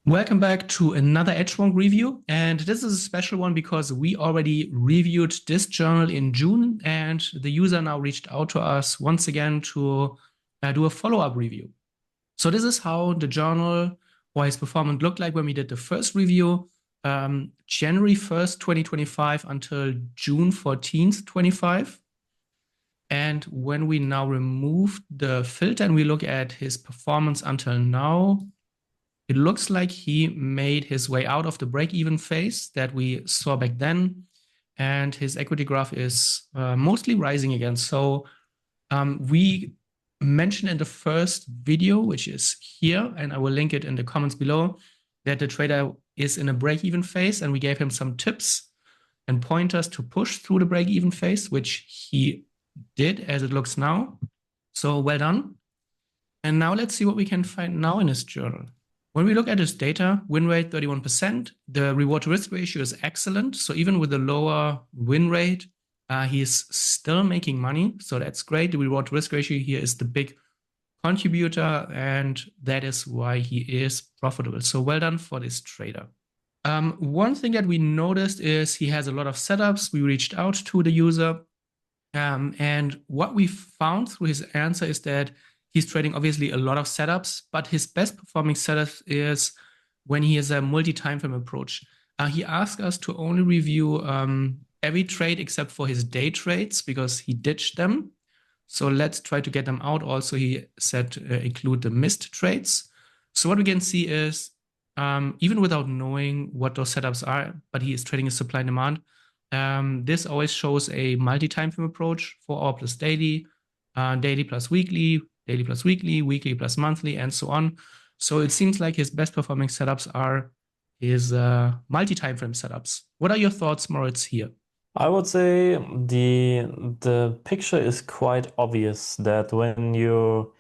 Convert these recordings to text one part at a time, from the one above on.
Welcome back to another Edgewonk review. And this is a special one because we already reviewed this journal in June, and the user now reached out to us once again to do a follow-up review. So this is how the journal or his performance looked like when we did the first review, January 1st, 2025 until June 14th, 25. And when we now remove the filter and we look at his performance until now, it looks like he made his way out of the break-even phase that we saw back then, and his equity graph is mostly rising again. So we mentioned in the first video, which is here, and I will link it in the comments below, that the trader is in a break-even phase, and we gave him some tips and pointers to push through the break-even phase, which he did as it looks now. So well done. And now let's see what we can find now in his journal. When we look at his data, win rate 31%, the reward to risk ratio is excellent. So even with a lower win rate, he's still making money. So that's great. The reward to risk ratio here is the big contributor, and that is why he is profitable. So well done for this trader. One thing that we noticed is he has a lot of setups. We reached out to the user, and what we found through his answer is that he's trading obviously a lot of setups, but his best performing setup is when he has a multi-time frame approach. He asked us to only review every trade except for his day trades because he ditched them. So let's try to get them out. Also, he said include the missed trades. So what we can see is even without knowing what those setups are, but he is trading a supply and demand. This always shows a multi-time frame approach, 4 hour plus daily, daily plus weekly, daily plus weekly, weekly plus monthly, and so on. So it seems like his best performing setups are his multi-time frame setups. What are your thoughts, Moritz, here? I would say the picture is quite obvious that when you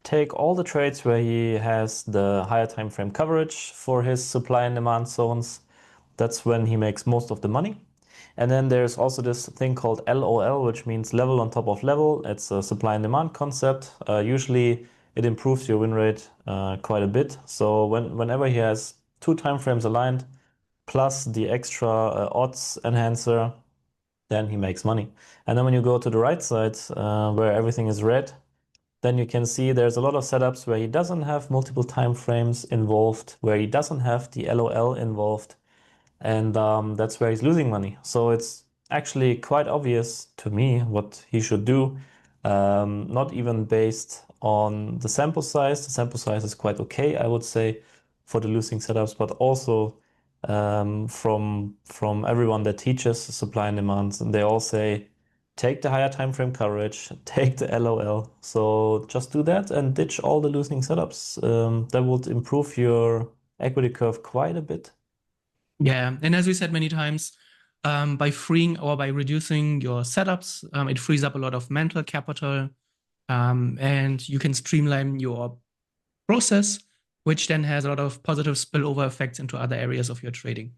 take all the trades where he has the higher time frame coverage for his supply and demand zones, that's when he makes most of the money. And then there's also this thing called LOL, which means level on top of level. It's a supply and demand concept. Usually it improves your win rate quite a bit. So whenever he has two time frames aligned plus the extra odds enhancer, then he makes money. And then when you go to the right side, where everything is red, then you can see there's a lot of setups where he doesn't have multiple time frames involved, where he doesn't have the LOL involved, and that's where he's losing money. So it's actually quite obvious to me what he should do, not even based on the sample size. The sample size is quite okay, I would say, for the losing setups, but also from everyone that teaches supply and demand, and they all say, take the higher time frame coverage, take the LOL. So just do that and ditch all the losing setups. That would improve your equity curve quite a bit. Yeah, and as we said many times, by freeing or by reducing your setups, it frees up a lot of mental capital, and you can streamline your process, which then has a lot of positive spillover effects into other areas of your trading.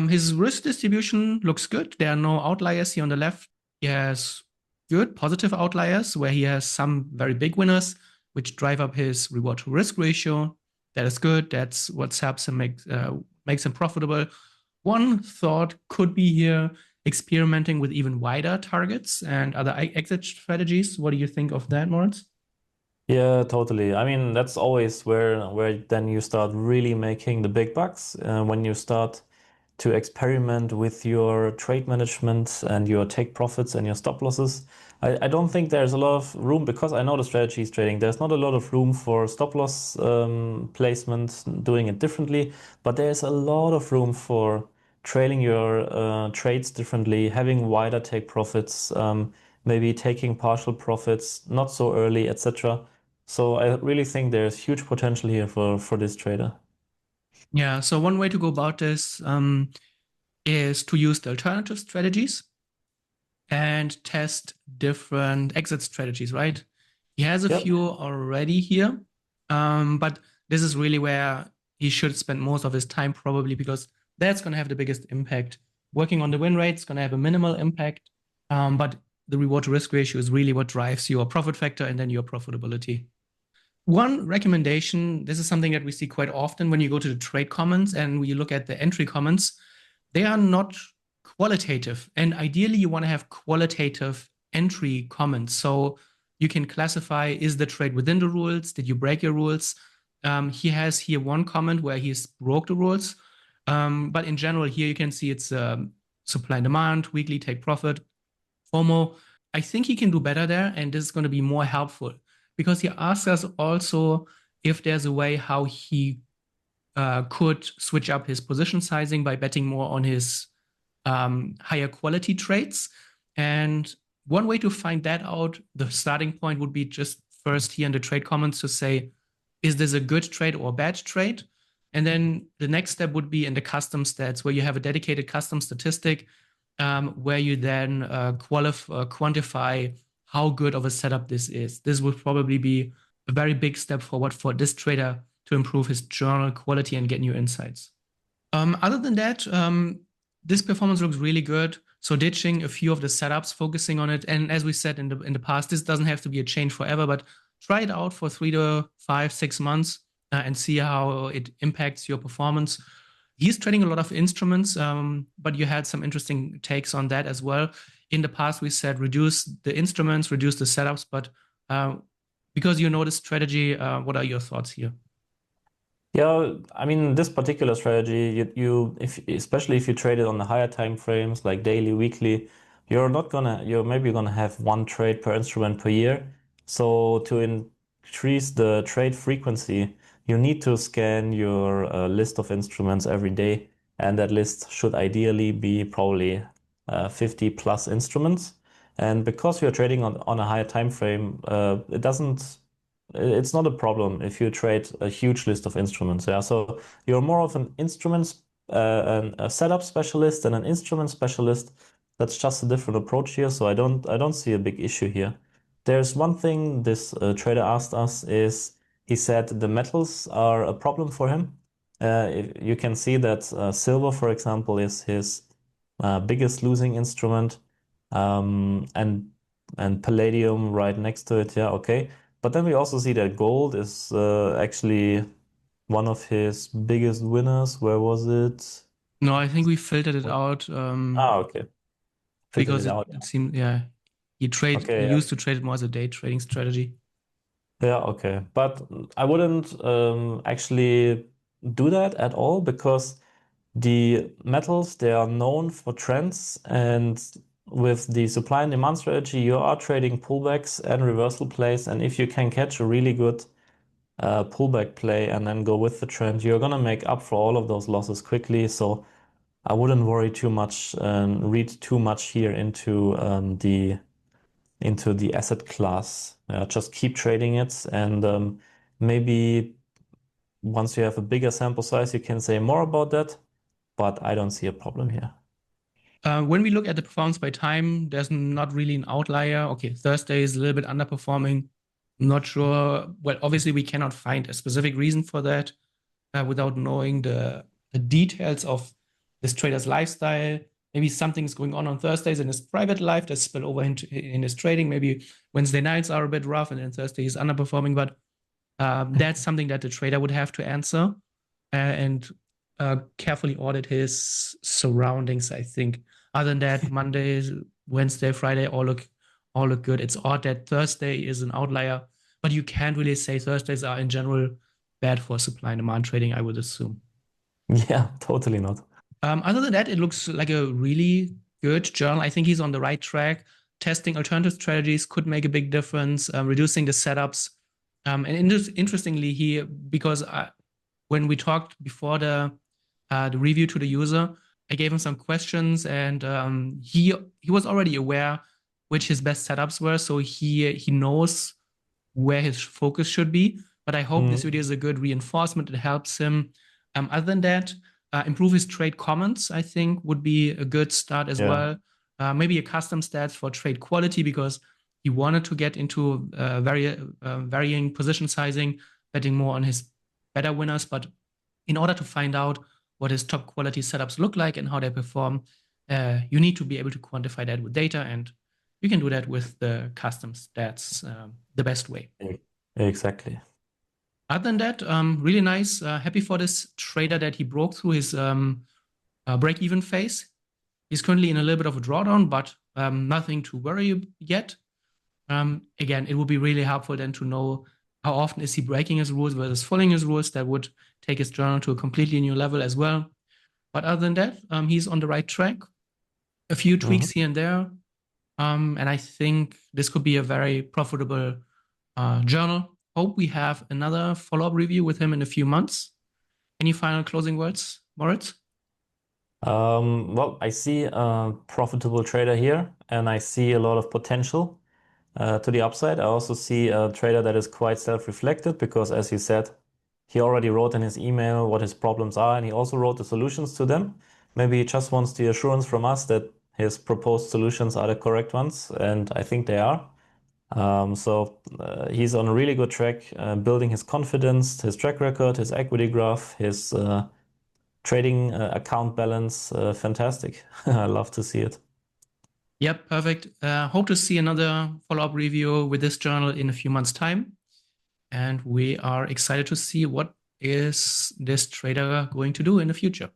His risk distribution looks good. There are no outliers here on the left. He has good positive outliers where he has some very big winners, which drive up his reward to risk ratio. That is good. That's what helps him makes him profitable. One thought could be here experimenting with even wider targets and other exit strategies. What do you think of that, Moritz? Yeah, totally. I mean, that's always where then you start really making the big bucks, when you start to experiment with your trade management and your take profits and your stop losses. I don't think there's a lot of room because I know the strategy is trading. There's not a lot of room for stop loss placement, doing it differently, but there's a lot of room for trailing your trades differently, having wider take profits, maybe taking partial profits not so early, etc. So I really think there's huge potential here for this trader. Yeah, so one way to go about this is to use the alternative strategies and test different exit strategies, right? He has a Yep. few already here, but this is really where he should spend most of his time probably because that's going to have the biggest impact. Working on the win rate is going to have a minimal impact, but the reward to risk ratio is really what drives your profit factor and then your profitability. One recommendation, this is something that we see quite often when you go to the trade comments and we look at the entry comments, they are not qualitative. And ideally, you want to have qualitative entry comments. So you can classify, is the trade within the rules? Did you break your rules? He has here one comment where he's broke the rules. But in general, here you can see it's supply and demand, weekly take profit, FOMO. I think he can do better there, and this is going to be more helpful because he asks us also if there's a way how he could switch up his position sizing by betting more on his higher quality trades. And one way to find that out, the starting point would be just first here in the trade comments to say, is this a good trade or a bad trade? And then the next step would be in the custom stats, where you have a dedicated custom statistic, where you then quantify how good of a setup this is. This would probably be a very big step forward for this trader to improve his journal quality and get new insights. Other than that, this performance looks really good. So ditching a few of the setups, focusing on it, and as we said in the past, this doesn't have to be a change forever, but try it out for 3 to 5, 6 months and see how it impacts your performance. He's trading a lot of instruments, but you had some interesting takes on that as well. In the past, we said reduce the instruments, reduce the setups, but because you know the strategy, what are your thoughts here? Yeah, I mean, this particular strategy, if especially if you trade it on the higher time frames, like daily, weekly, you're maybe gonna have one trade per instrument per year. So to increase the trade frequency, you need to scan your list of instruments every day, and that list should ideally be probably 50 plus instruments. And because you're trading on a higher time frame, it's not a problem if you trade a huge list of instruments. Yeah, so you're more of an a setup specialist than an instrument specialist. That's just a different approach here. So I don't see a big issue here. There's one thing this trader asked us is he said the metals are a problem for him. You can see that silver, for example, is his biggest losing instrument, um, and and palladium right next to it. Yeah, okay. But then we also see that gold is actually one of his biggest winners. Where was it? No, I think we filtered it out Okay. Filtered because it out. it seemed, yeah, he Okay, yeah. used to trade it more as a day trading strategy. Yeah, okay. But I wouldn't actually do that at all because the metals, they are known for trends, and with the supply and demand strategy, you are trading pullbacks and reversal plays, and if you can catch a really good pullback play and then go with the trend, you're gonna make up for all of those losses quickly. So I wouldn't worry too much and read too much here into the asset class. Just keep trading it, and maybe once you have a bigger sample size, you can say more about that. But I don't see a problem here. When we look at the performance by time, there's not really an outlier. Okay, Thursday is a little bit underperforming. Not sure. Well, obviously, we cannot find a specific reason for that without knowing the details of this trader's lifestyle. Maybe something's going on Thursdays in his private life that spill over into in his trading. Maybe Wednesday nights are a bit rough, and then Thursday he's underperforming. But that's something that the trader would have to answer and carefully audit his surroundings, I think. Other than that, Monday, Wednesday, Friday all look good. It's odd that Thursday is an outlier, but you can't really say Thursdays are in general bad for supply and demand trading, I would assume. Yeah, totally not. Other than that, it looks like a really good journal. I think he's on the right track. Testing alternative strategies could make a big difference, reducing the setups. And interestingly, because when we talked before the review to the user, I gave him some questions, and he was already aware which his best setups were, so he knows where his focus should be. But I hope this Mm, video is a good reinforcement. It helps him. Other than that, improve his trade comments, I think, would be a good start as yeah. well. Maybe a custom stats for trade quality because he wanted to get into varying position sizing, betting more on his better winners. But in order to find out what his top quality setups look like and how they perform, you need to be able to quantify that with data, and you can do that with the custom stats the best way. Exactly. Other than that, really nice. Happy for this trader that he broke through his break-even phase. He's currently in a little bit of a drawdown, but nothing to worry yet. Again, it would be really helpful then to know how often is he breaking his rules versus following his rules. That would take his journal to a completely new level as well. But other than that, he's on the right track. A few tweaks here and there. And I think this could be a very profitable journal. Hope we have another follow-up review with him in a few months. Any final closing words, Moritz? Well, I see a profitable trader here, and I see a lot of potential to the upside. I also see a trader that is quite self-reflected because, as he said, he already wrote in his email what his problems are, and he also wrote the solutions to them. Maybe he just wants the assurance from us that his proposed solutions are the correct ones, and I think they are. So he's on a really good track, building his confidence, his track record, his equity graph, his trading account balance. Fantastic. I love to see it. Yep, perfect. Hope to see another follow-up review with this journal in a few months' time. And we are excited to see what is this trader going to do in the future.